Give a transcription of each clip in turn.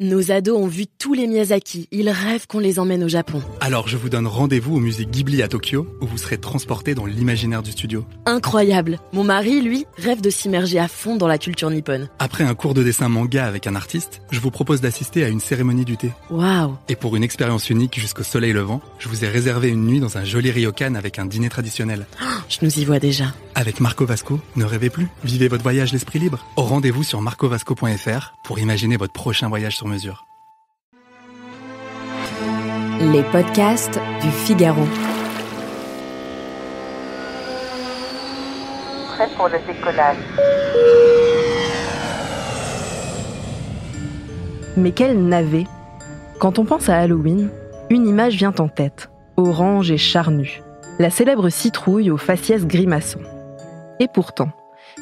Nos ados ont vu tous les Miyazaki, ils rêvent qu'on les emmène au Japon. Alors je vous donne rendez-vous au musée Ghibli à Tokyo, où vous serez transportés dans l'imaginaire du studio. Incroyable. Mon mari, lui, rêve de s'immerger à fond dans la culture nippone. Après un cours de dessin manga avec un artiste, je vous propose d'assister à une cérémonie du thé. Waouh. Et pour une expérience unique jusqu'au soleil levant, je vous ai réservé une nuit dans un joli ryokan avec un dîner traditionnel. Je nous y vois déjà. Avec Marco Vasco, ne rêvez plus, vivez votre voyage l'esprit libre. Au rendez-vous sur marcovasco.fr pour imaginer votre prochain voyage sur mesure. Les podcasts du Figaro. Prêt pour le décollage. Mais quel navet! Quand on pense à Halloween, une image vient en tête, orange et charnue, la célèbre citrouille aux faciès grimaçants. Et pourtant,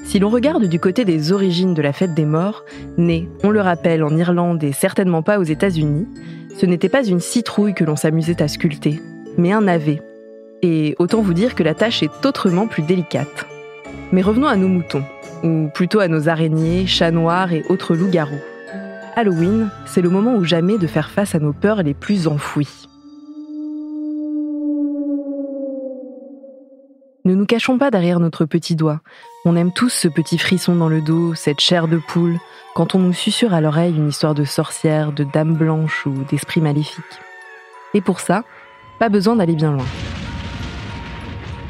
si l'on regarde du côté des origines de la fête des morts, née, on le rappelle, en Irlande et certainement pas aux États-Unis, ce n'était pas une citrouille que l'on s'amusait à sculpter, mais un navet. Et autant vous dire que la tâche est autrement plus délicate. Mais revenons à nos moutons, ou plutôt à nos araignées, chats noirs et autres loups-garous. Halloween, c'est le moment ou jamais de faire face à nos peurs les plus enfouies. Ne nous cachons pas derrière notre petit doigt. On aime tous ce petit frisson dans le dos, cette chair de poule, quand on nous susurre à l'oreille une histoire de sorcière, de dame blanche ou d'esprit maléfique. Et pour ça, pas besoin d'aller bien loin.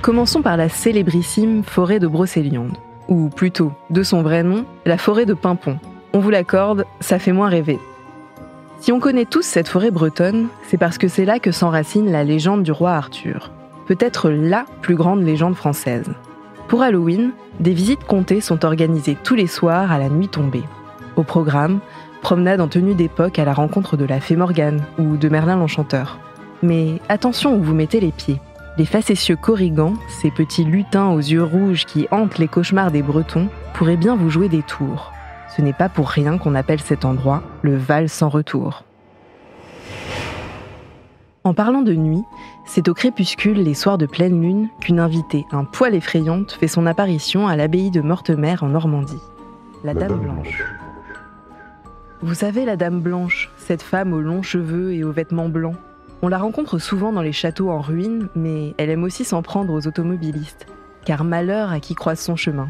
Commençons par la célébrissime forêt de Brocéliande, ou plutôt, de son vrai nom, la forêt de Pimpon. On vous l'accorde, ça fait moins rêver. Si on connaît tous cette forêt bretonne, c'est parce que c'est là que s'enracine la légende du roi Arthur. Peut-être la plus grande légende française. Pour Halloween, des visites comptées sont organisées tous les soirs à la nuit tombée. Au programme, promenade en tenue d'époque à la rencontre de la fée Morgane ou de Merlin l'Enchanteur. Mais attention où vous mettez les pieds. Les facétieux Korrigans, ces petits lutins aux yeux rouges qui hantent les cauchemars des Bretons, pourraient bien vous jouer des tours. Ce n'est pas pour rien qu'on appelle cet endroit le Val sans retour. En parlant de nuit, c'est au crépuscule, les soirs de pleine lune, qu'une invitée un poil effrayante fait son apparition à l'abbaye de Mortemer en Normandie. La Dame Blanche. Vous savez, la Dame Blanche, cette femme aux longs cheveux et aux vêtements blancs. On la rencontre souvent dans les châteaux en ruine, mais elle aime aussi s'en prendre aux automobilistes, car malheur à qui croise son chemin.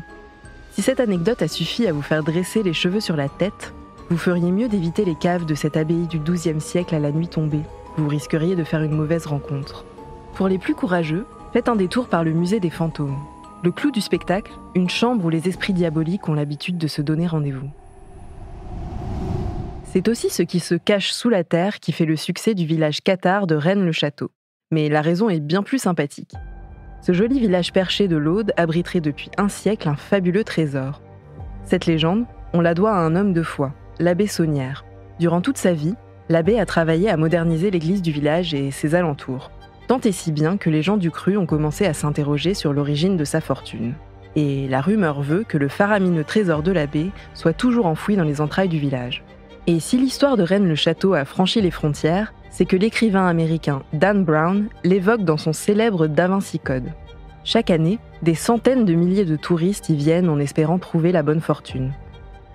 Si cette anecdote a suffi à vous faire dresser les cheveux sur la tête, vous feriez mieux d'éviter les caves de cette abbaye du XIIe siècle à la nuit tombée. Vous risqueriez de faire une mauvaise rencontre. Pour les plus courageux, faites un détour par le musée des fantômes. Le clou du spectacle, une chambre où les esprits diaboliques ont l'habitude de se donner rendez-vous. C'est aussi ce qui se cache sous la terre qui fait le succès du village cathare de Rennes-le-Château. Mais la raison est bien plus sympathique. Ce joli village perché de l'Aude abriterait depuis un siècle un fabuleux trésor. Cette légende, on la doit à un homme de foi, l'abbé Saunière. Durant toute sa vie, l'abbé a travaillé à moderniser l'église du village et ses alentours. Tant et si bien que les gens du cru ont commencé à s'interroger sur l'origine de sa fortune. Et la rumeur veut que le faramineux trésor de l'abbé soit toujours enfoui dans les entrailles du village. Et si l'histoire de Rennes-le-Château a franchi les frontières, c'est que l'écrivain américain Dan Brown l'évoque dans son célèbre Da Vinci Code. Chaque année, des centaines de milliers de touristes y viennent en espérant trouver la bonne fortune.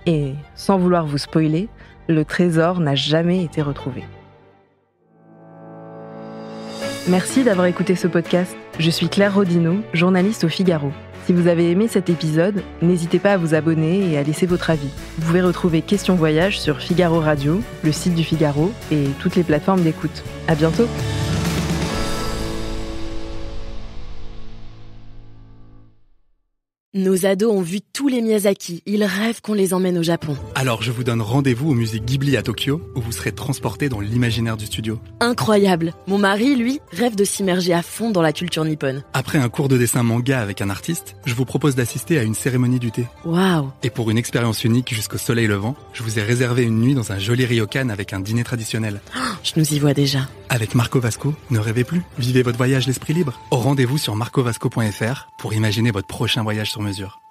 Et, sans vouloir vous spoiler, le trésor n'a jamais été retrouvé. Merci d'avoir écouté ce podcast. Je suis Claire Rodino, journaliste au Figaro. Si vous avez aimé cet épisode, n'hésitez pas à vous abonner et à laisser votre avis. Vous pouvez retrouver Question Voyage sur Figaro Radio, le site du Figaro et toutes les plateformes d'écoute. À bientôt! Nos ados ont vu tous les Miyazaki, ils rêvent qu'on les emmène au Japon. Alors je vous donne rendez-vous au musée Ghibli à Tokyo, où vous serez transportés dans l'imaginaire du studio. Incroyable. Mon mari, lui, rêve de s'immerger à fond dans la culture nippone. Après un cours de dessin manga avec un artiste, je vous propose d'assister à une cérémonie du thé. Waouh. Et pour une expérience unique jusqu'au soleil levant, je vous ai réservé une nuit dans un joli ryokan avec un dîner traditionnel. Je nous y vois déjà. Avec Marco Vasco, ne rêvez plus, vivez votre voyage l'esprit libre. Au rendez-vous sur marcovasco.fr pour imaginer votre prochain voyage sur mesure.